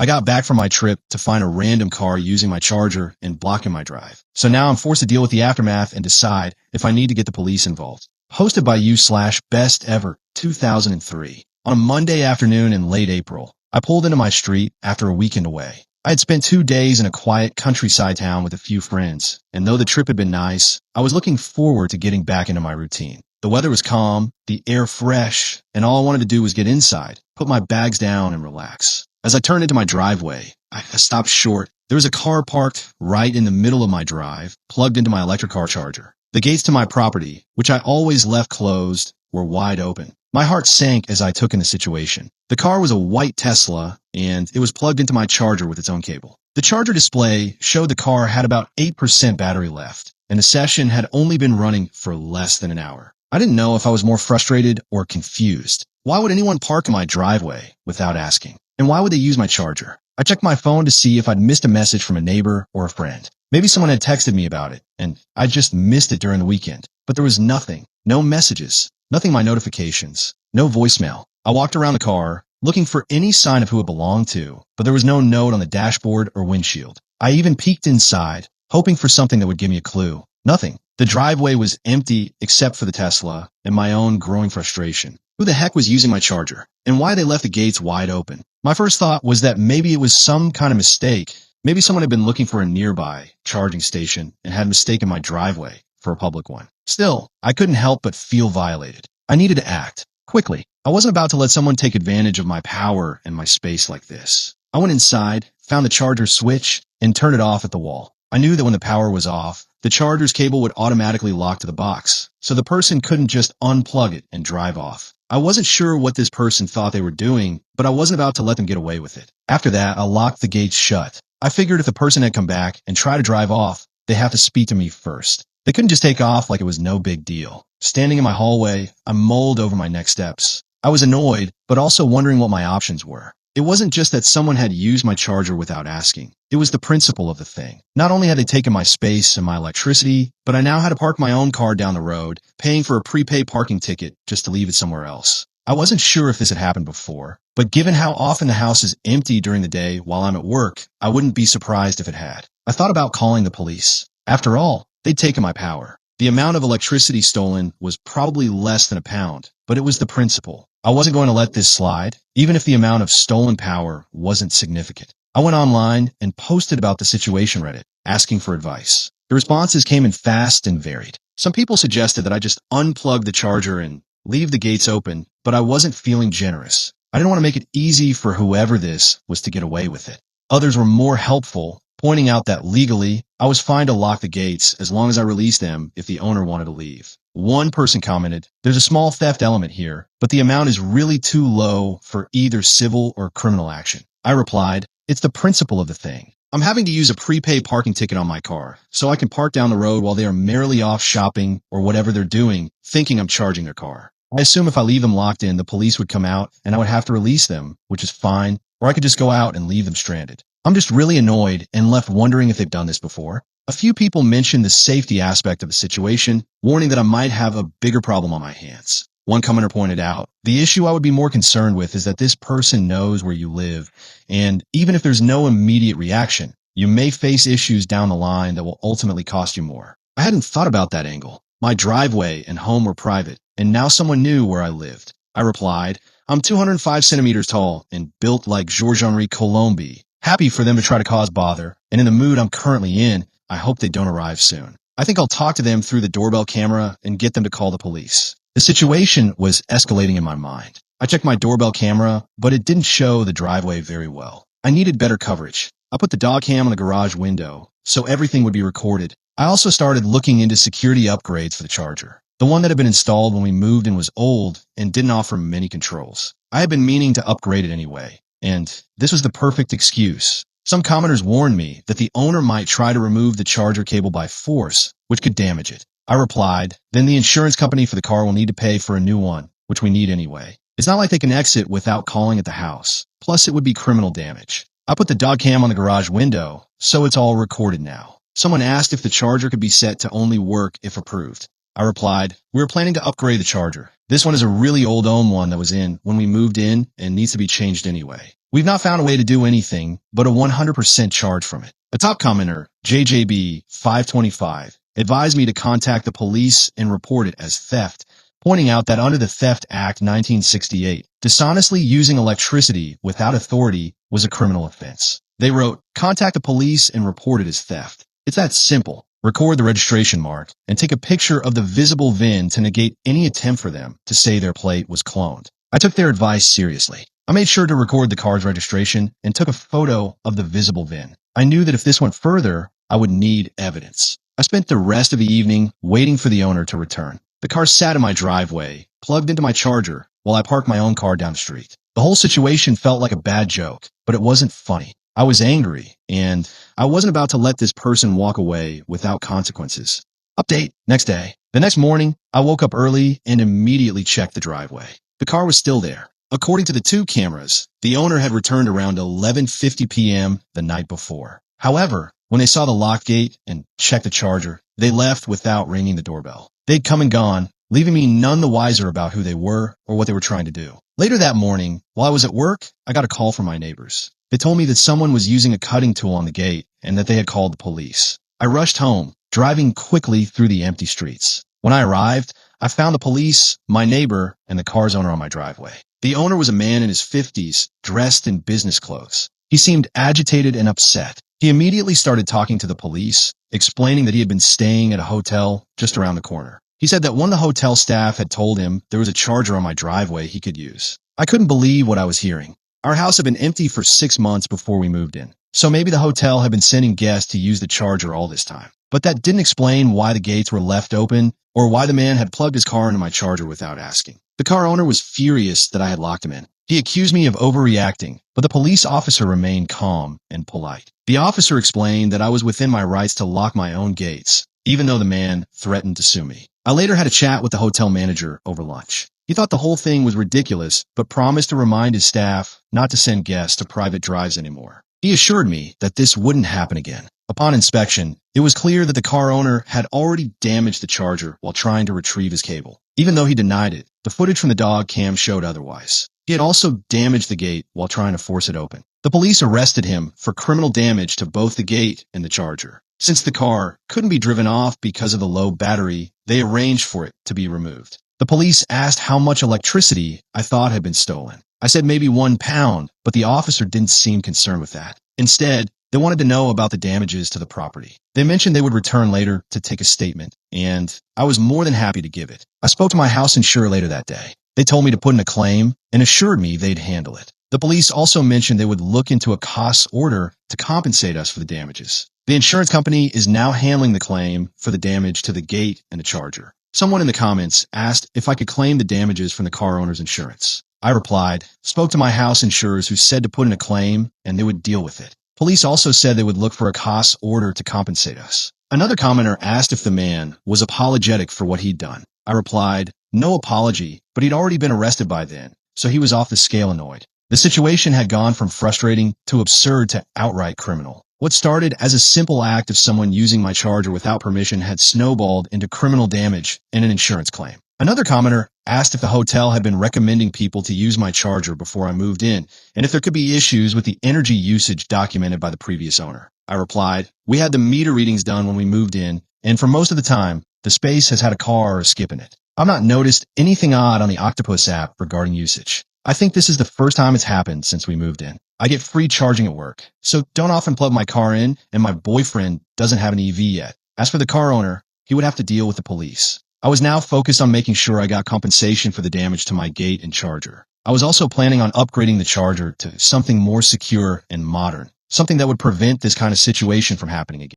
I got back from my trip to find a random car using my charger and blocking my drive. So now I'm forced to deal with the aftermath and decide if I need to get the police involved. Hosted by you/best ever 2003. On a Monday afternoon in late April, I pulled into my street after a weekend away. I had spent 2 days in a quiet countryside town with a few friends, and though the trip had been nice, I was looking forward to getting back into my routine. The weather was calm, the air fresh, and all I wanted to do was get inside, put my bags down, and relax. As I turned into my driveway, I stopped short. There was a car parked right in the middle of my drive, plugged into my electric car charger. The gates to my property, which I always left closed, were wide open. My heart sank as I took in the situation. The car was a white Tesla, and it was plugged into my charger with its own cable. The charger display showed the car had about 8% battery left, and the session had only been running for less than an hour. I didn't know if I was more frustrated or confused. Why would anyone park in my driveway without asking? And why would they use my charger? I checked my phone to see if I'd missed a message from a neighbor or a friend. Maybe someone had texted me about it, and I just missed it during the weekend. But there was nothing. No messages. Nothing in my notifications. No voicemail. I walked around the car, looking for any sign of who it belonged to, but there was no note on the dashboard or windshield. I even peeked inside, hoping for something that would give me a clue. Nothing. The driveway was empty except for the Tesla and my own growing frustration. Who the heck was using my charger? And why they left the gates wide open? My first thought was that maybe it was some kind of mistake. Maybe someone had been looking for a nearby charging station and had mistaken my driveway for a public one. Still, I couldn't help but feel violated. I needed to act quickly. I wasn't about to let someone take advantage of my power and my space like this. I went inside, found the charger switch, and turned it off at the wall. I knew that when the power was off, the charger's cable would automatically lock to the box, so the person couldn't just unplug it and drive off. I wasn't sure what this person thought they were doing, but I wasn't about to let them get away with it. After that, I locked the gates shut. I figured if the person had come back and tried to drive off, they'd have to speak to me first. They couldn't just take off like it was no big deal. Standing in my hallway, I mulled over my next steps. I was annoyed, but also wondering what my options were. It wasn't just that someone had used my charger without asking. It was the principle of the thing. Not only had they taken my space and my electricity, but I now had to park my own car down the road, paying for a prepaid parking ticket just to leave it somewhere else. I wasn't sure if this had happened before, but given how often the house is empty during the day while I'm at work, I wouldn't be surprised if it had. I thought about calling the police. After all, they'd taken my power. The amount of electricity stolen was probably less than a pound, but it was the principle. I wasn't going to let this slide, even if the amount of stolen power wasn't significant. I went online and posted about the situation Reddit, asking for advice. The responses came in fast and varied. Some people suggested that I just unplug the charger and leave the gates open, but I wasn't feeling generous. I didn't want to make it easy for whoever this was to get away with it. Others were more helpful, pointing out that legally, I was fine to lock the gates as long as I released them if the owner wanted to leave. One person commented, "There's a small theft element here, but the amount is really too low for either civil or criminal action." I replied, "It's the principle of the thing. I'm having to use a prepaid parking ticket on my car, so I can park down the road while they are merrily off shopping or whatever they're doing, thinking I'm charging their car. I assume if I leave them locked in, the police would come out and I would have to release them, which is fine, or I could just go out and leave them stranded. I'm just really annoyed and left wondering if they've done this before." A few people mentioned the safety aspect of the situation, warning that I might have a bigger problem on my hands. One commenter pointed out, "The issue I would be more concerned with is that this person knows where you live, and even if there's no immediate reaction, you may face issues down the line that will ultimately cost you more." I hadn't thought about that angle. My driveway and home were private, and now someone knew where I lived. I replied, "I'm 205 centimeters tall and built like Georges-Henri Colombi. Happy for them to try to cause bother, and in the mood I'm currently in, I hope they don't arrive soon. I think I'll talk to them through the doorbell camera and get them to call the police." The situation was escalating in my mind. I checked my doorbell camera, but it didn't show the driveway very well. I needed better coverage. I put the dog cam on the garage window, so everything would be recorded. I also started looking into security upgrades for the charger. The one that had been installed when we moved in was old and didn't offer many controls. I had been meaning to upgrade it anyway, and this was the perfect excuse. Some commenters warned me that the owner might try to remove the charger cable by force, which could damage it. I replied, "Then the insurance company for the car will need to pay for a new one, which we need anyway. It's not like they can exit without calling at the house. Plus, it would be criminal damage." I put the dog cam on the garage window, so it's all recorded now. Someone asked if the charger could be set to only work if approved. I replied, "We were planning to upgrade the charger. This one is a really old one that was in when we moved in and needs to be changed anyway." We've not found a way to do anything but a 100% charge from it. A top commenter, JJB525, advised me to contact the police and report it as theft, pointing out that under the Theft Act 1968, dishonestly using electricity without authority was a criminal offense. They wrote, contact the police and report it as theft. It's that simple. Record the registration mark and take a picture of the visible VIN to negate any attempt for them to say their plate was cloned. I took their advice seriously. I made sure to record the car's registration and took a photo of the visible VIN. I knew that if this went further, I would need evidence. I spent the rest of the evening waiting for the owner to return. The car sat in my driveway, plugged into my charger, while I parked my own car down the street. The whole situation felt like a bad joke, but it wasn't funny. I was angry, and I wasn't about to let this person walk away without consequences. Update, next day. The next morning, I woke up early and immediately checked the driveway. The car was still there. According to the two cameras, the owner had returned around 11:50 p.m. the night before. However, when they saw the lock gate and checked the charger, they left without ringing the doorbell. They'd come and gone, leaving me none the wiser about who they were or what they were trying to do. Later that morning, while I was at work, I got a call from my neighbors. They told me that someone was using a cutting tool on the gate and that they had called the police. I rushed home, driving quickly through the empty streets. When I arrived, I found the police, my neighbor, and the car's owner on my driveway. The owner was a man in his 50s, dressed in business clothes. He seemed agitated and upset. He immediately started talking to the police, explaining that he had been staying at a hotel just around the corner. He said that one of the hotel staff had told him there was a charger on my driveway he could use. I couldn't believe what I was hearing. Our house had been empty for 6 months before we moved in, so maybe the hotel had been sending guests to use the charger all this time. But that didn't explain why the gates were left open or why the man had plugged his car into my charger without asking. The car owner was furious that I had locked him in. He accused me of overreacting, but the police officer remained calm and polite. The officer explained that I was within my rights to lock my own gates, even though the man threatened to sue me. I later had a chat with the hotel manager over lunch. He thought the whole thing was ridiculous, but promised to remind his staff not to send guests to private drives anymore. He assured me that this wouldn't happen again. Upon inspection, it was clear that the car owner had already damaged the charger while trying to retrieve his cable. Even though he denied it, the footage from the dog cam showed otherwise. He had also damaged the gate while trying to force it open. The police arrested him for criminal damage to both the gate and the charger. Since the car couldn't be driven off because of the low battery, they arranged for it to be removed. The police asked how much electricity I thought had been stolen. I said maybe 1 pound, but the officer didn't seem concerned with that. Instead, they wanted to know about the damages to the property. They mentioned they would return later to take a statement, and I was more than happy to give it. I spoke to my house insurer later that day. They told me to put in a claim and assured me they'd handle it. The police also mentioned they would look into a costs order to compensate us for the damages. The insurance company is now handling the claim for the damage to the gate and the charger. Someone in the comments asked if I could claim the damages from the car owner's insurance. I replied, spoke to my house insurers who said to put in a claim and they would deal with it. Police also said they would look for a costs order to compensate us. Another commenter asked if the man was apologetic for what he'd done. I replied, no apology, but he'd already been arrested by then, so he was off the scale annoyed. The situation had gone from frustrating to absurd to outright criminal. What started as a simple act of someone using my charger without permission had snowballed into criminal damage and an insurance claim. Another commenter asked if the hotel had been recommending people to use my charger before I moved in, and if there could be issues with the energy usage documented by the previous owner. I replied, we had the meter readings done when we moved in, and for most of the time, the space has had a car or a skip in it. I've not noticed anything odd on the Octopus app regarding usage. I think this is the first time it's happened since we moved in. I get free charging at work, so don't often plug my car in, and my boyfriend doesn't have an EV yet. As for the car owner, he would have to deal with the police. I was now focused on making sure I got compensation for the damage to my gate and charger. I was also planning on upgrading the charger to something more secure and modern, something that would prevent this kind of situation from happening again.